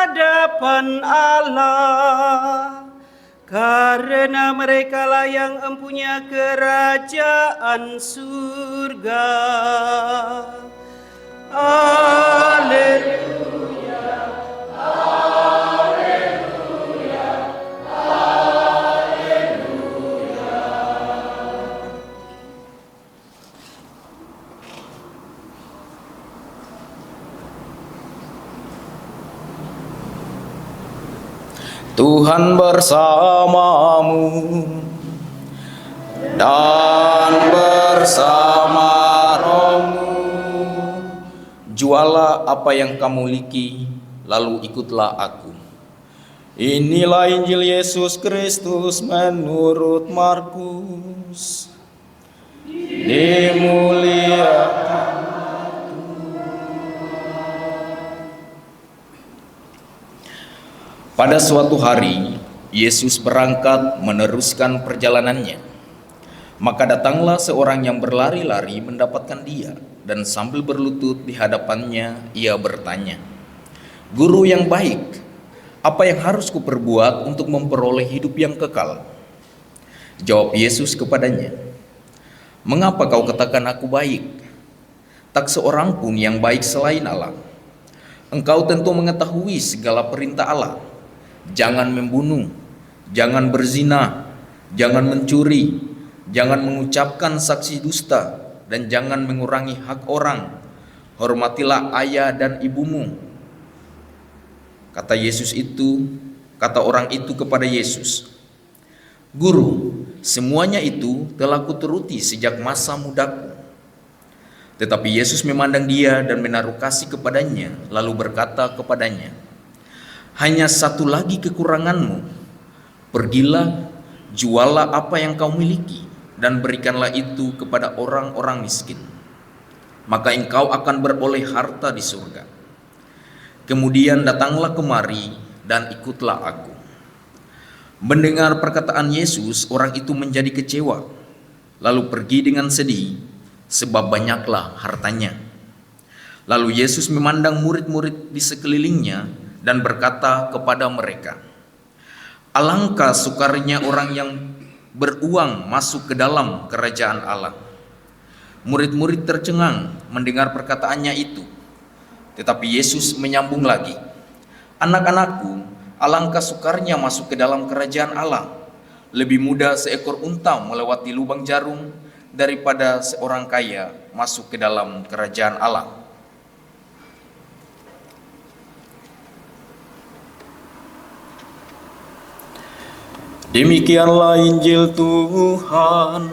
hadapan Allah, karena merekalah yang empunya kerajaan surga. Haleluya, haleluya, haleluya. Tuhan bersamamu dan bersama rohmu. Jualah apa yang kamu miliki, lalu ikutlah aku. Inilah Injil Yesus Kristus menurut Markus. Dimuliakan. Pada suatu hari, Yesus berangkat meneruskan perjalanannya. Maka datanglah seorang yang berlari-lari mendapatkan dia, dan sambil berlutut di hadapannya, ia bertanya, "Guru yang baik, apa yang harus kuperbuat untuk memperoleh hidup yang kekal?" Jawab Yesus kepadanya, "Mengapa kau katakan aku baik? Tak seorang pun yang baik selain Allah. Engkau tentu mengetahui segala perintah Allah. Jangan membunuh, jangan berzina, jangan mencuri, jangan mengucapkan saksi dusta, dan jangan mengurangi hak orang. Hormatilah ayah dan ibumu." Kata orang itu kepada Yesus, "Guru, semuanya itu telah kuturuti sejak masa mudaku." Tetapi Yesus memandang dia dan menaruh kasih kepadanya, lalu berkata kepadanya, "Hanya satu lagi kekuranganmu. Pergilah, jualah apa yang kau miliki, dan berikanlah itu kepada orang-orang miskin. Maka engkau akan beroleh harta di surga. Kemudian datanglah kemari dan ikutlah aku." Mendengar perkataan Yesus, orang itu menjadi kecewa, lalu pergi dengan sedih, sebab banyaklah hartanya. Lalu Yesus memandang murid-murid di sekelilingnya dan berkata kepada mereka, "Alangkah sukarnya orang yang beruang masuk ke dalam kerajaan Allah." Murid-murid tercengang mendengar perkataannya itu. Tetapi Yesus menyambung lagi, "Anak-anakku, alangkah sukarnya masuk ke dalam kerajaan Allah. Lebih mudah seekor unta melewati lubang jarum daripada seorang kaya masuk ke dalam kerajaan Allah." Demikianlah Injil Tuhan.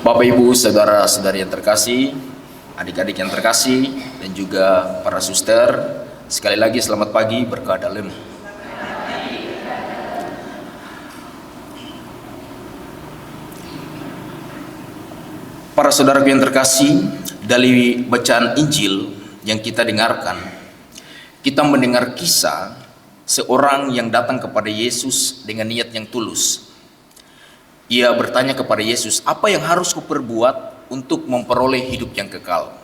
Bapak Ibu, saudara-saudari yang terkasih, adik-adik yang terkasih, dan juga para suster, sekali lagi selamat pagi, berkah dalam. Para saudaraku yang terkasih, dari bacaan Injil yang kita dengarkan, kita mendengar kisah seorang yang datang kepada Yesus dengan niat yang tulus. Ia bertanya kepada Yesus, "Apa yang harus kuperbuat untuk memperoleh hidup yang kekal?"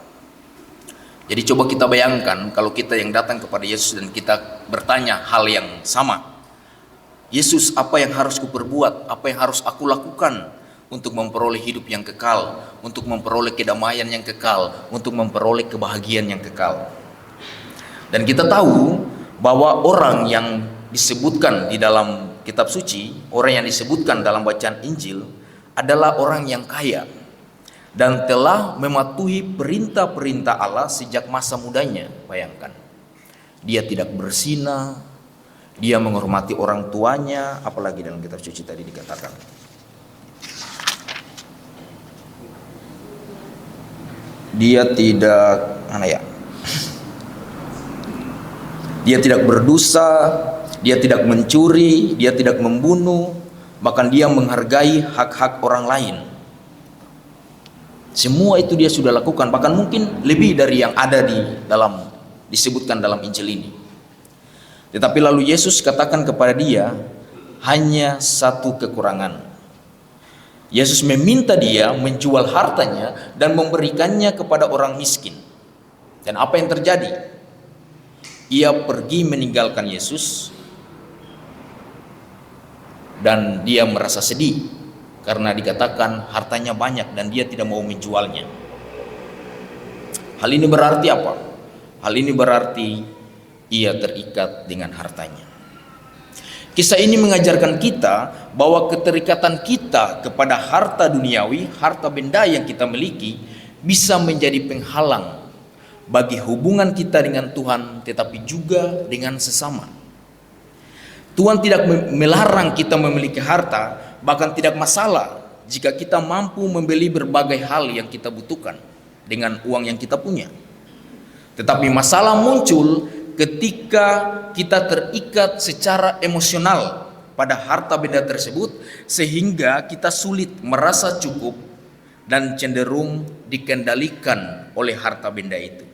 Jadi coba kita bayangkan kalau kita yang datang kepada Yesus dan kita bertanya hal yang sama. "Yesus, apa yang harus kuperbuat? Apa yang harus aku lakukan untuk memperoleh hidup yang kekal, untuk memperoleh kedamaian yang kekal, untuk memperoleh kebahagiaan yang kekal?" Dan kita tahu bahwa orang yang disebutkan di dalam kitab suci, orang yang disebutkan dalam bacaan Injil adalah orang yang kaya dan telah mematuhi perintah-perintah Allah sejak masa mudanya. Bayangkan, dia tidak berzina, dia menghormati orang tuanya, apalagi dalam kitab suci tadi dikatakan. Dia tidak dia tidak berdosa, dia tidak mencuri, dia tidak membunuh, bahkan dia menghargai hak-hak orang lain. Semua itu dia sudah lakukan, bahkan mungkin lebih dari yang ada disebutkan dalam Injil ini. Tetapi lalu Yesus katakan kepada dia, hanya satu kekurangan. Yesus meminta dia menjual hartanya dan memberikannya kepada orang miskin. Dan apa yang terjadi? Ia pergi meninggalkan Yesus dan dia merasa sedih karena dikatakan hartanya banyak dan dia tidak mau menjualnya. Hal ini berarti apa? Hal ini berarti ia terikat dengan hartanya. Kisah ini mengajarkan kita bahwa keterikatan kita kepada harta duniawi, harta benda yang kita miliki, bisa menjadi penghalang bagi hubungan kita dengan Tuhan, tetapi juga dengan sesama. Tuhan tidak melarang kita memiliki harta, bahkan tidak masalah jika kita mampu membeli berbagai hal yang kita butuhkan dengan uang yang kita punya. Tetapi masalah muncul ketika kita terikat secara emosional pada harta benda tersebut, sehingga kita sulit merasa cukup dan cenderung dikendalikan oleh harta benda itu.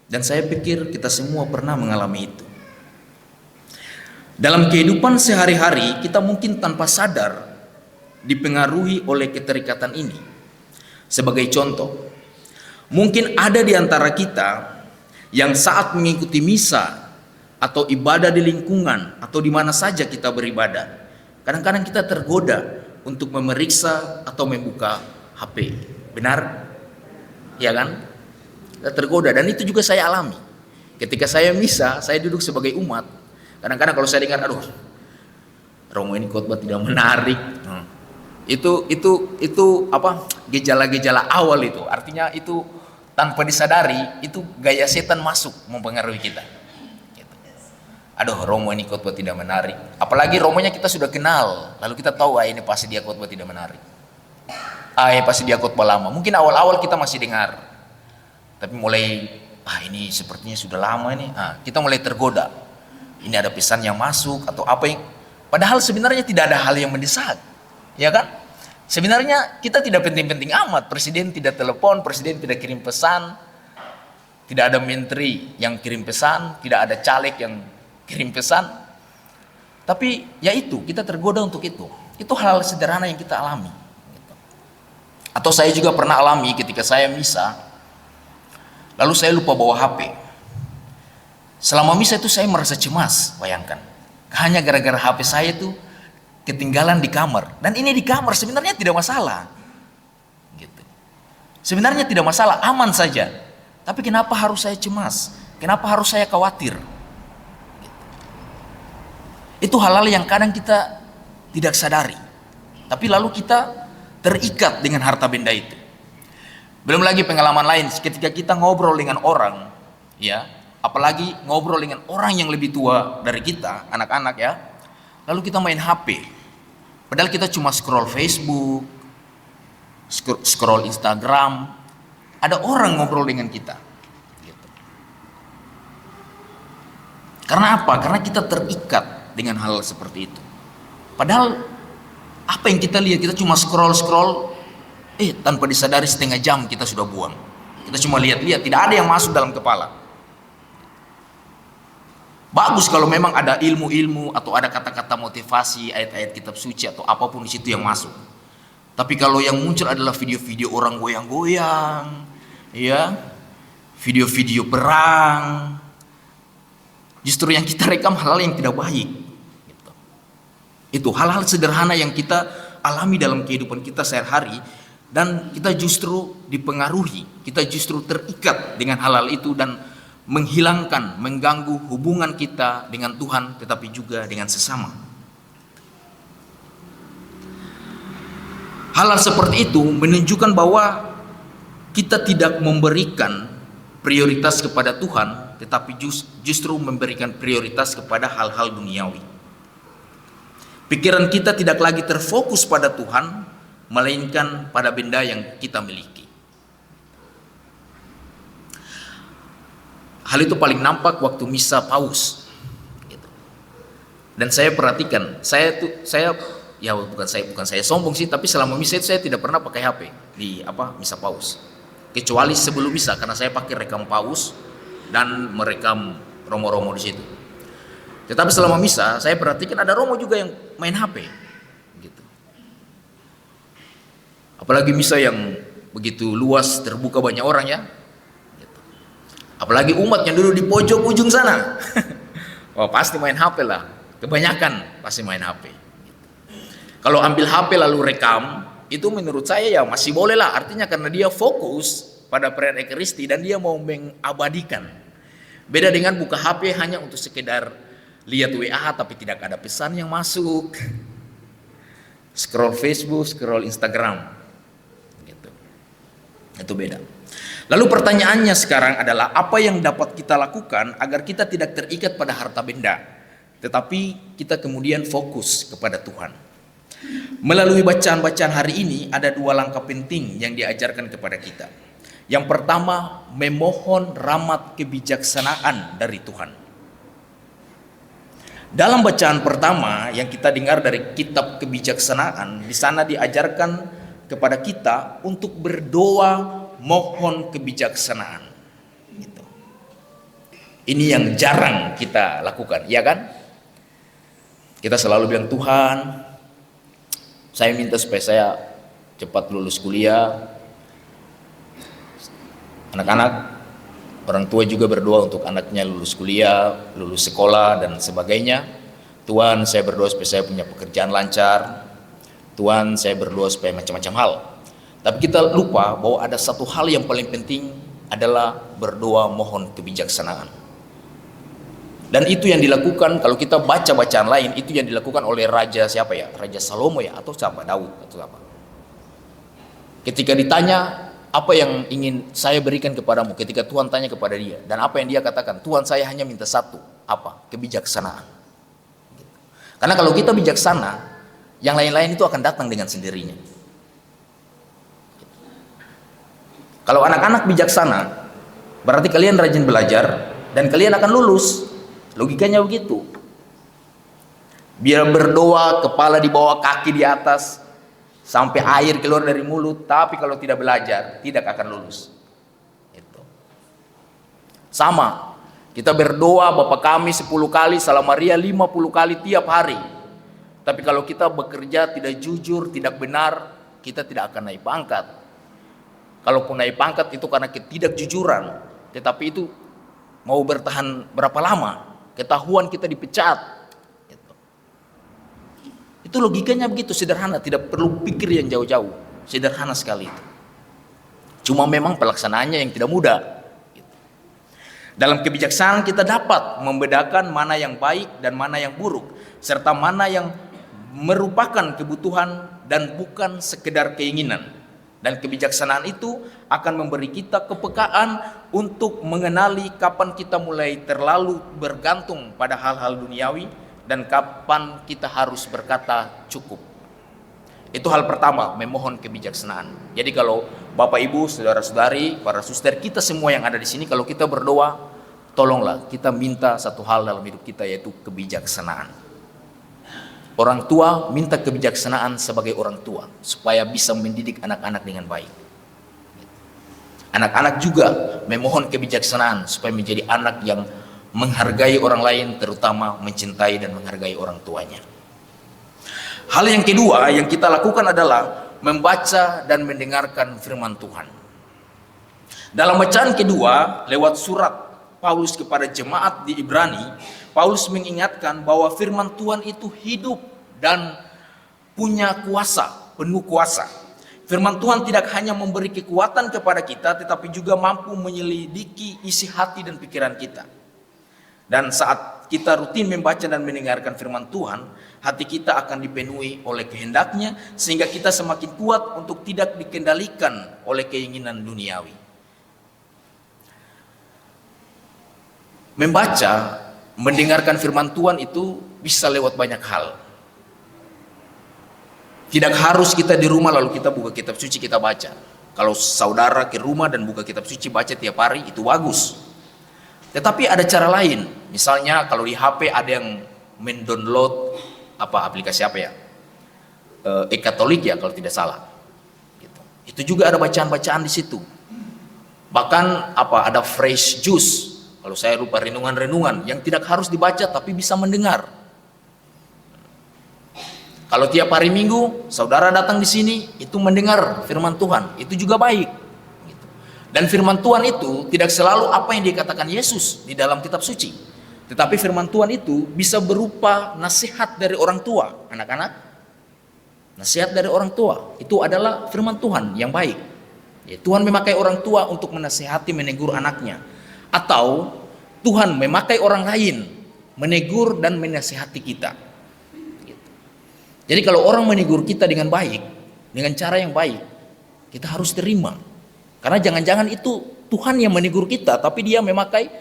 Dan saya pikir kita semua pernah mengalami itu. Dalam kehidupan sehari-hari kita mungkin tanpa sadar dipengaruhi oleh keterikatan ini. Sebagai contoh, mungkin ada di antara kita yang saat mengikuti misa atau ibadah di lingkungan atau di mana saja kita beribadah, kadang-kadang kita tergoda untuk memeriksa atau membuka HP. Benar? Ya kan? Kita tergoda, dan itu juga saya alami. Ketika saya misa, saya duduk sebagai umat. Kadang-kadang kalau saya dengar, aduh, Romo ini khotbah tidak menarik. Itu apa? Gejala-gejala awal itu. Artinya itu tanpa disadari, itu gaya setan masuk mempengaruhi kita. Gitu. Aduh, Romo ini khotbah tidak menarik. Apalagi Romonya kita sudah kenal, lalu kita tahu, ini pasti dia khotbah tidak menarik. Ini pasti dia khotbah lama. Mungkin awal-awal kita masih dengar. Tapi mulai, ini sepertinya sudah lama ini. Kita mulai tergoda. Ini ada pesan yang masuk atau apa yang, padahal sebenarnya tidak ada hal yang mendesak, ya kan? Sebenarnya kita tidak penting-penting amat. Presiden tidak telepon, presiden tidak kirim pesan, tidak ada menteri yang kirim pesan, tidak ada caleg yang kirim pesan. Tapi ya itu, kita tergoda untuk itu. Itu hal sederhana yang kita alami. Atau saya juga pernah alami ketika saya misa. Lalu saya lupa bawa HP. Selama misa itu saya merasa cemas, bayangkan. Hanya gara-gara HP saya itu ketinggalan di kamar. Dan ini di kamar sebenarnya tidak masalah. Gitu. Sebenarnya tidak masalah, aman saja. Tapi kenapa harus saya cemas? Kenapa harus saya khawatir? Gitu. Itu hal-hal yang kadang kita tidak sadari. Tapi lalu kita terikat dengan harta benda itu. Belum lagi pengalaman lain ketika kita ngobrol dengan orang, ya, apalagi ngobrol dengan orang yang lebih tua dari kita, anak-anak ya. Lalu kita main HP. Padahal kita cuma scroll Facebook, scroll Instagram. Ada orang ngobrol dengan kita. Gitu. Karena apa? Karena kita terikat dengan hal seperti itu. Padahal apa yang kita lihat, kita cuma scroll, tanpa disadari setengah jam kita sudah buang. Kita cuma lihat-lihat, tidak ada yang masuk dalam kepala. Bagus kalau memang ada ilmu-ilmu atau ada kata-kata motivasi, ayat-ayat kitab suci atau apapun di situ yang masuk. Tapi kalau yang muncul adalah video-video orang goyang-goyang, ya, video-video perang, justru yang kita rekam hal-hal yang tidak baik. Gitu. Itu hal-hal sederhana yang kita alami dalam kehidupan kita sehari-hari. Dan kita justru dipengaruhi, kita justru terikat dengan hal-hal itu dan menghilangkan, mengganggu hubungan kita dengan Tuhan, tetapi juga dengan sesama. Hal-hal seperti itu menunjukkan bahwa kita tidak memberikan prioritas kepada Tuhan, tetapi justru memberikan prioritas kepada hal-hal duniawi. Pikiran kita tidak lagi terfokus pada Tuhan, melainkan pada benda yang kita miliki. Hal itu paling nampak waktu misa Paus. Gitu. Dan saya perhatikan, bukan saya sombong sih, tapi selama misa itu saya tidak pernah pakai HP di misa Paus. Kecuali sebelum misa, karena saya pakai rekam Paus dan merekam romo-romo di situ. Tetapi selama misa saya perhatikan ada romo juga yang main HP gitu. Apalagi misa yang begitu luas, terbuka banyak orang ya gitu. Apalagi umat yang duduk di pojok ujung sana. Wah, pasti main HP lah, kebanyakan pasti main HP gitu. Kalau ambil HP lalu rekam, itu menurut saya ya masih boleh lah, artinya karena dia fokus pada perayaan Ekaristi dan dia mau mengabadikan. Beda dengan buka HP hanya untuk sekedar lihat WA tapi tidak ada pesan yang masuk, scroll Facebook, scroll Instagram gitu. Itu beda. Lalu pertanyaannya sekarang adalah apa yang dapat kita lakukan agar kita tidak terikat pada harta benda, tetapi kita kemudian fokus kepada Tuhan. Melalui bacaan-bacaan hari ini ada 2 langkah penting yang diajarkan kepada kita. Yang pertama, memohon rahmat kebijaksanaan dari Tuhan. Dalam bacaan pertama yang kita dengar dari kitab kebijaksanaan, di sana diajarkan kepada kita untuk berdoa mohon kebijaksanaan. Gitu. Ini yang jarang kita lakukan, ya kan? Kita selalu bilang, Tuhan, saya minta supaya saya cepat lulus kuliah. Anak-anak, orang tua juga berdoa untuk anaknya lulus kuliah, lulus sekolah dan sebagainya. Tuhan, saya berdoa supaya saya punya pekerjaan lancar. Tuhan, saya berdoa supaya macam-macam hal. Tapi kita lupa bahwa ada satu hal yang paling penting adalah berdoa mohon kebijaksanaan. Dan itu yang dilakukan, kalau kita baca bacaan lain, itu yang dilakukan oleh Raja siapa ya? Raja Salomo ya? Atau siapa? Daud atau apa? Ketika ditanya, apa yang ingin saya berikan kepadamu, ketika Tuhan tanya kepada dia, dan apa yang dia katakan, Tuhan, saya hanya minta satu, apa? Kebijaksanaan. Karena kalau kita bijaksana, yang lain-lain itu akan datang dengan sendirinya. Kalau anak-anak bijaksana, berarti kalian rajin belajar dan kalian akan lulus. Logikanya begitu. Biar berdoa kepala di bawah, kaki di atas, sampai air keluar dari mulut, tapi kalau tidak belajar tidak akan lulus. Itu. Sama, kita berdoa Bapa kami 10 kali, Salam Maria 50 kali tiap hari. Tapi kalau kita bekerja tidak jujur, tidak benar, kita tidak akan naik pangkat. Kalaupun naik pangkat itu karena ketidakjujuran, tetapi itu mau bertahan berapa lama? Ketahuan kita dipecat. Itu logikanya begitu, sederhana, tidak perlu pikir yang jauh-jauh, sederhana sekali itu. Cuma memang pelaksanaannya yang tidak mudah. Dalam kebijaksanaan kita dapat membedakan mana yang baik dan mana yang buruk, serta mana yang merupakan kebutuhan dan bukan sekedar keinginan. Dan kebijaksanaan itu akan memberi kita kepekaan untuk mengenali kapan kita mulai terlalu bergantung pada hal-hal duniawi dan kapan kita harus berkata cukup. Itu hal pertama, memohon kebijaksanaan. Jadi kalau Bapak Ibu, saudara-saudari, para suster, kita semua yang ada di sini, kalau kita berdoa, tolonglah kita minta satu hal dalam hidup kita, yaitu kebijaksanaan. Orang tua minta kebijaksanaan sebagai orang tua supaya bisa mendidik anak-anak dengan baik. Anak-anak juga memohon kebijaksanaan supaya menjadi anak yang menghargai orang lain, terutama mencintai dan menghargai orang tuanya. Hal yang kedua yang kita lakukan adalah membaca dan mendengarkan firman Tuhan. Dalam bacaan kedua lewat surat Paulus kepada jemaat di Ibrani, Paulus mengingatkan bahwa firman Tuhan itu hidup dan punya kuasa, penuh kuasa. Firman Tuhan tidak hanya memberi kekuatan kepada kita, tetapi juga mampu menyelidiki isi hati dan pikiran kita. Dan saat kita rutin membaca dan mendengarkan firman Tuhan, hati kita akan dipenuhi oleh kehendaknya, sehingga kita semakin kuat untuk tidak dikendalikan oleh keinginan duniawi. Membaca, mendengarkan firman Tuhan itu bisa lewat banyak hal. Tidak harus kita di rumah lalu kita buka kitab suci kita baca. Kalau saudara ke rumah dan buka kitab suci baca tiap hari, itu bagus. Tetapi ada cara lain. Misalnya kalau di HP ada yang mendownload aplikasi apa ya? E-Katolik ya kalau tidak salah. Gitu. Itu juga ada bacaan-bacaan di situ. Bahkan ada fresh juice Kalau saya lupa renungan-renungan yang tidak harus dibaca tapi bisa mendengar. Kalau tiap hari Minggu saudara datang di sini itu mendengar firman Tuhan, itu juga baik. Dan firman Tuhan itu tidak selalu apa yang dikatakan Yesus di dalam kitab suci. Tetapi firman Tuhan itu bisa berupa nasihat dari orang tua. Anak-anak, nasihat dari orang tua itu adalah firman Tuhan yang baik. Ya, Tuhan memakai orang tua untuk menasihati, menegur anaknya. Atau Tuhan memakai orang lain menegur dan menasihati kita. Jadi kalau orang menegur kita dengan baik, dengan cara yang baik, kita harus terima. Karena jangan-jangan itu Tuhan yang menegur kita, tapi dia memakai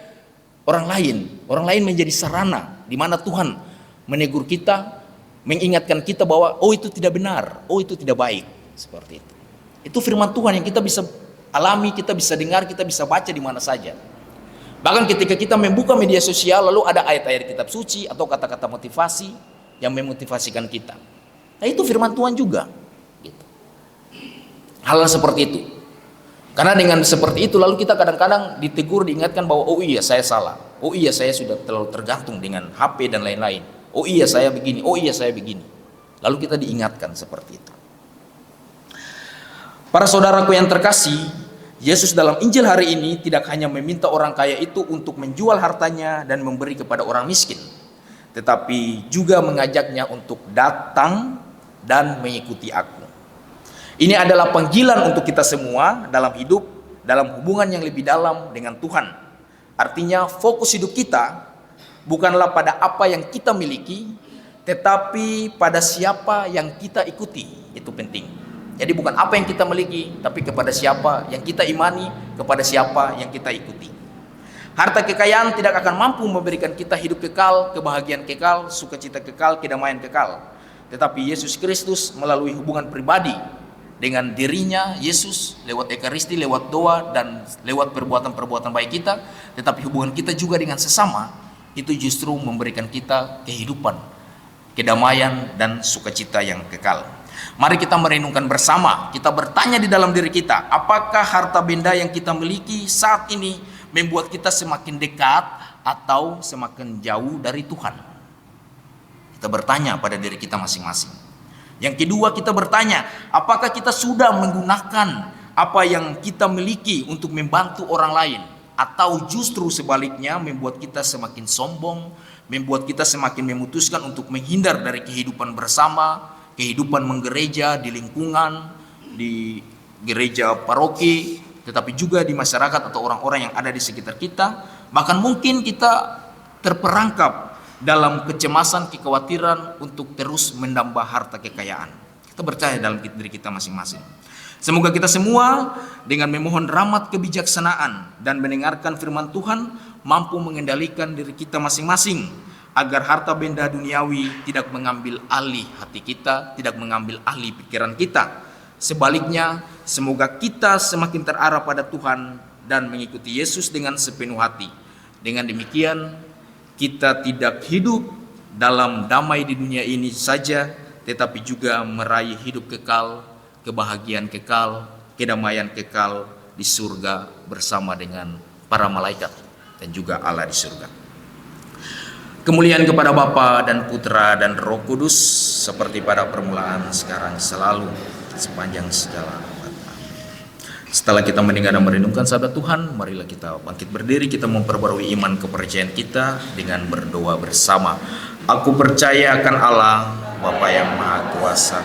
orang lain. Orang lain menjadi sarana di mana Tuhan menegur kita, mengingatkan kita bahwa oh itu tidak benar, oh itu tidak baik. Seperti itu. Itu firman Tuhan yang kita bisa alami, kita bisa dengar, kita bisa baca di mana saja. Bahkan ketika kita membuka media sosial, lalu ada ayat-ayat kitab suci atau kata-kata motivasi yang memotivasikan kita. Nah itu firman Tuhan juga. Gitu. Hal seperti itu. Karena dengan seperti itu lalu kita kadang-kadang ditegur, diingatkan bahwa oh iya saya salah. Oh iya saya sudah terlalu tergantung dengan HP dan lain-lain. Oh iya saya begini, oh iya saya begini. Lalu kita diingatkan seperti itu. Para saudaraku yang terkasih, Yesus dalam Injil hari ini tidak hanya meminta orang kaya itu untuk menjual hartanya dan memberi kepada orang miskin, tetapi juga mengajaknya untuk datang dan mengikuti aku. Ini adalah panggilan untuk kita semua dalam hidup, dalam hubungan yang lebih dalam dengan Tuhan. Artinya fokus hidup kita bukanlah pada apa yang kita miliki, tetapi pada siapa yang kita ikuti. Itu penting. Jadi bukan apa yang kita miliki, tapi kepada siapa yang kita imani, kepada siapa yang kita ikuti. Harta kekayaan tidak akan mampu memberikan kita hidup kekal, kebahagiaan kekal, sukacita kekal, kedamaian kekal. Tetapi Yesus Kristus melalui hubungan pribadi dengan dirinya, Yesus lewat ekaristi, lewat doa, dan lewat perbuatan-perbuatan baik kita, tetapi hubungan kita juga dengan sesama, itu justru memberikan kita kehidupan, kedamaian, dan sukacita yang kekal. Mari kita merenungkan bersama, kita bertanya di dalam diri kita, apakah harta benda yang kita miliki saat ini membuat kita semakin dekat atau semakin jauh dari Tuhan? Kita bertanya pada diri kita masing-masing. Yang kedua, kita bertanya, apakah kita sudah menggunakan apa yang kita miliki untuk membantu orang lain, atau justru sebaliknya membuat kita semakin sombong, membuat kita semakin memutuskan untuk menghindar dari kehidupan bersama, kehidupan menggereja di lingkungan, di gereja paroki, tetapi juga di masyarakat atau orang-orang yang ada di sekitar kita. Bahkan mungkin kita terperangkap dalam kecemasan, kekhawatiran untuk terus menambah harta kekayaan. Kita percaya dalam diri kita masing-masing. Semoga kita semua dengan memohon rahmat kebijaksanaan dan mendengarkan firman Tuhan mampu mengendalikan diri kita masing-masing agar harta benda duniawi tidak mengambil alih hati kita, tidak mengambil alih pikiran kita. Sebaliknya, semoga kita semakin terarah pada Tuhan dan mengikuti Yesus dengan sepenuh hati. Dengan demikian, kita tidak hidup dalam damai di dunia ini saja, tetapi juga meraih hidup kekal, kebahagiaan kekal, kedamaian kekal di surga bersama dengan para malaikat dan juga Allah di surga. Kemuliaan kepada Bapa dan Putra dan Roh Kudus, seperti pada permulaan, sekarang, selalu, sepanjang segala abad. Setelah kita mendengar dan merenungkan sabda Tuhan, marilah kita bangkit berdiri, kita memperbarui iman kepercayaan kita dengan berdoa bersama. Aku percaya akan Allah, Bapa yang Maha Kuasa,